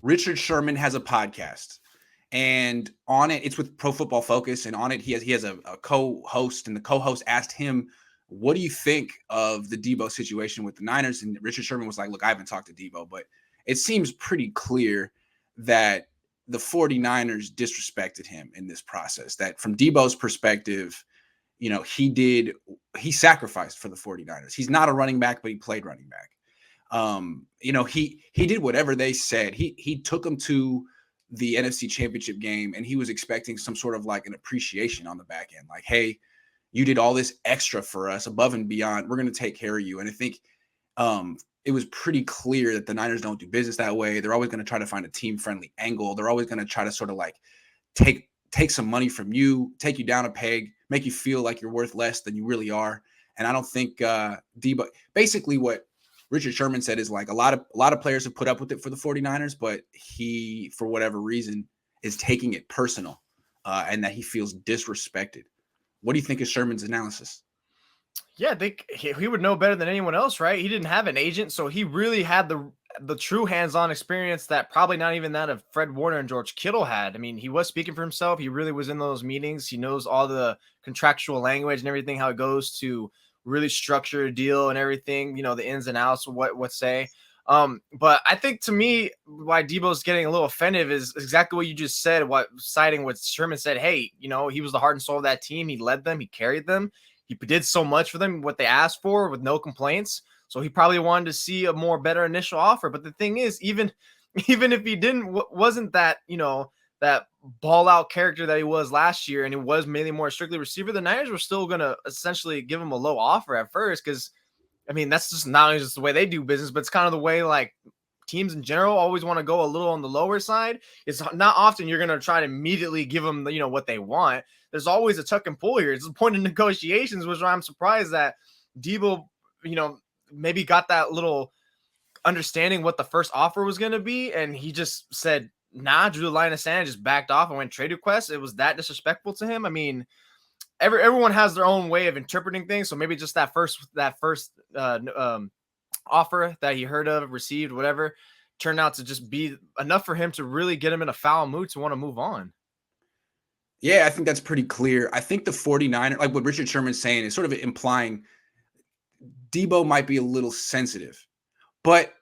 Richard Sherman has a podcast, and on it, it's with Pro Football Focus, and on it, he has a co-host, and the co-host asked him, what do you think of the Deebo situation with the Niners? And Richard Sherman was like, look, I haven't talked to Deebo, but it seems pretty clear that the 49ers disrespected him in this process, that from Deebo's perspective, he sacrificed for the 49ers. He's not a running back, but he played running back. He did whatever they said. He took them to the NFC Championship game, and he was expecting some sort of like an appreciation on the back end. Like, hey, you did all this extra for us above and beyond. We're going to take care of you. And I think it was pretty clear that the Niners don't do business that way. They're always going to try to find a team-friendly angle. They're always going to try to sort of like take some money from you, take you down a peg, make you feel like you're worth less than you really are. And I don't think Deebo, basically what Richard Sherman said is like a lot of players have put up with it for the 49ers, but he, for whatever reason, is taking it personal and that he feels disrespected. What do you think of Sherman's analysis? Yeah, I think he would know better than anyone else, right? He didn't have an agent, so he really had the true hands-on experience that probably not even that of Fred Warner and George Kittle had. I mean, he was speaking for himself. He really was in those meetings. He knows all the contractual language and everything, how it goes to really structure a deal and everything, the ins and outs of what say. But I think to me, why Deebo's getting a little offended is exactly what you just said, citing what Sherman said. Hey, he was the heart and soul of that team. He led them. He carried them. He did so much for them, what they asked for with no complaints. So he probably wanted to see a more better initial offer. But the thing is, even if he wasn't that, that ball out character that he was last year, and he was mainly more strictly receiver, the Niners were still going to essentially give him a low offer at first. Cause I mean, that's just not only just the way they do business, but it's kind of the way like teams in general always want to go a little on the lower side. It's not often you're going to try to immediately give them, what they want. There's always a tuck and pull here. It's the point of negotiations, which I'm surprised that Deebo, maybe got that little understanding what the first offer was going to be. And he just said, nah, drew the line of sand, just backed off and went trade request. It was that disrespectful to him. I mean, everyone has their own way of interpreting things. So maybe just that first offer that he heard of, received, whatever, turned out to just be enough for him to really get him in a foul mood to want to move on. Yeah, I think that's pretty clear. I think the 49ers, like what Richard Sherman's saying, is sort of implying Deebo might be a little sensitive. But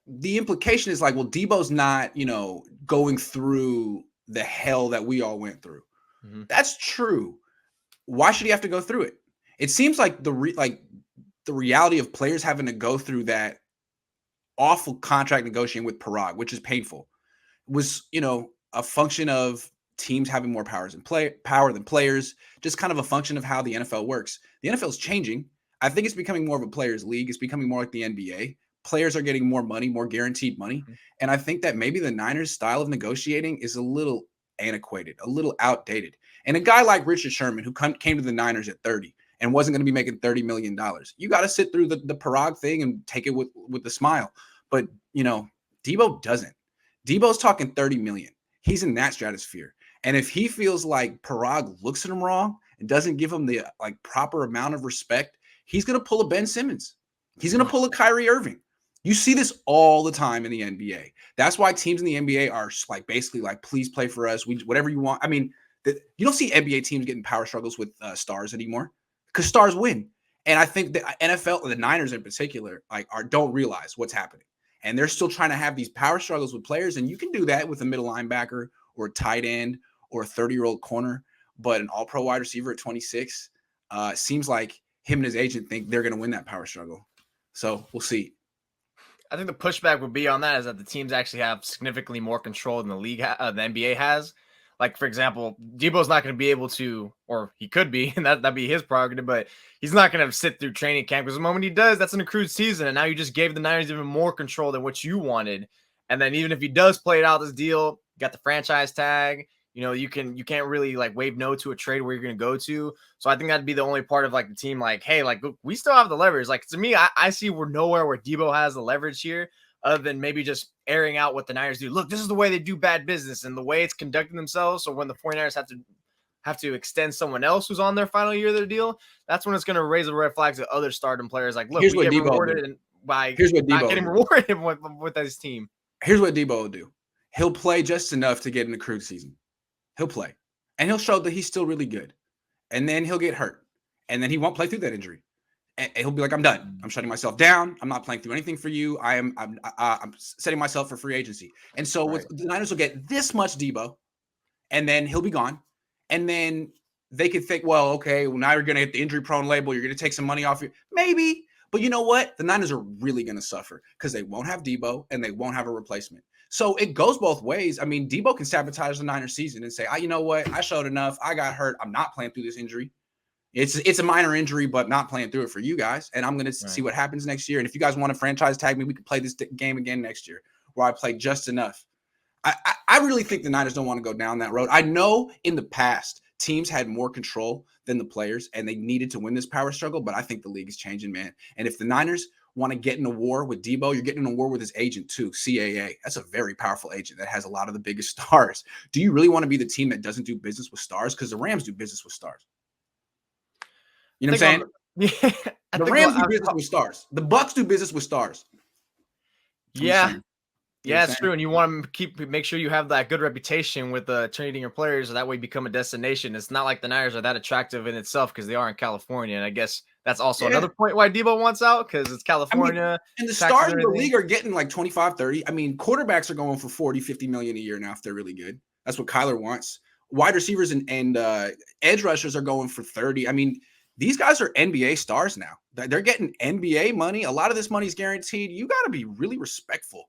the implication is like, well, Deebo's not, going through the hell that we all went through. Mm-hmm. That's true. Why should he have to go through it? It seems like the reality of players having to go through that awful contract negotiating with Parag, which is painful, was, a function of teams having more power than players, just kind of a function of how the NFL works. The NFL is changing. I think it's becoming more of a players' league. It's becoming more like the NBA. Players are getting more money, more guaranteed money. Mm-hmm. And I think that maybe the Niners' style of negotiating is a little antiquated, a little outdated. And a guy like Richard Sherman, who came to the Niners at 30 and wasn't going to be making $30 million, you got to sit through the Parag thing and take it with a smile. But, Deebo doesn't. Deebo's talking $30 million. He's in that stratosphere. And if he feels like Parag looks at him wrong and doesn't give him the proper amount of respect, he's going to pull a Ben Simmons. He's going to pull a Kyrie Irving. You see this all the time in the NBA. That's why teams in the NBA are basically please play for us. Whatever you want. I mean, you don't see NBA teams getting power struggles with stars anymore because stars win. And I think the NFL, the Niners in particular, don't realize what's happening. And they're still trying to have these power struggles with players. And you can do that with a middle linebacker or a tight end or a 30-year-old corner. But an all-pro wide receiver at 26 seems like him and his agent think they're going to win that power struggle. So we'll see. I think the pushback would be on that is that the teams actually have significantly more control than the league, the NBA has. Like, for example, Deebo's not going to be able to, or he could be, and that'd be his prerogative, but he's not going to sit through training camp because the moment he does, that's an accrued season. And now you just gave the Niners even more control than what you wanted. And then even if he does play it out this deal, you got the franchise tag, you can't really wave no to a trade where you're going to go to. So I think that'd be the only part of the team. Hey, look, we still have the leverage. To me, I see we're nowhere where Deebo has the leverage here other than maybe just airing out what the Niners do. Look, this is the way they do bad business and the way it's conducting themselves. So when the 49ers have to extend someone else who's on their final year of their deal, that's when it's going to raise the red flags to other stardom players. Look, here's we get Deebo rewarded by not getting rewarded with this team. Here's what Deebo will do. He'll play just enough to get an accrued season. He'll play. And he'll show that he's still really good. And then he'll get hurt. And then he won't play through that injury. And he'll be like, I'm done. I'm shutting myself down. I'm not playing through anything for you. I'm setting myself for free agency. And so the Niners will get this much Deebo, and then he'll be gone. And then they could think, well, okay, well, now you're going to get the injury prone label. You're going to take some money off you. Maybe. But you know what? The Niners are really going to suffer because they won't have Deebo and they won't have a replacement. So it goes both ways. I mean, Deebo can sabotage the Niners season and say, you know what? I showed enough. I got hurt. I'm not playing through this injury. It's a minor injury, but not playing through it for you guys. And I'm going to see what happens next year. And if you guys want to franchise tag me, we can play this game again next year where I play just enough. I really think the Niners don't want to go down that road. I know in the past, teams had more control than the players, and they needed to win this power struggle, but I think the league is changing, man. And if the Niners want to get in a war with Deebo, you're getting in a war with his agent too, CAA. That's a very powerful agent that has a lot of the biggest stars. Do you really want to be the team that doesn't do business with stars? Because the Rams do business with stars. You know what I'm saying? The Rams do business with stars. The Bucks do business with stars. Yeah. Yeah, it's true. And you want to make sure you have that good reputation with trading your players, so that way you become a destination. It's not like the Niners are that attractive in itself because they are in California. And I guess that's also another point why Deebo wants out, because it's California. I mean, and the stars in the league are getting like 25, 30. I mean, quarterbacks are going for 40, 50 million a year now if they're really good. That's what Kyler wants. Wide receivers and edge rushers are going for 30. I mean, these guys are NBA stars now. They're getting NBA money. A lot of this money is guaranteed. You got to be really respectful.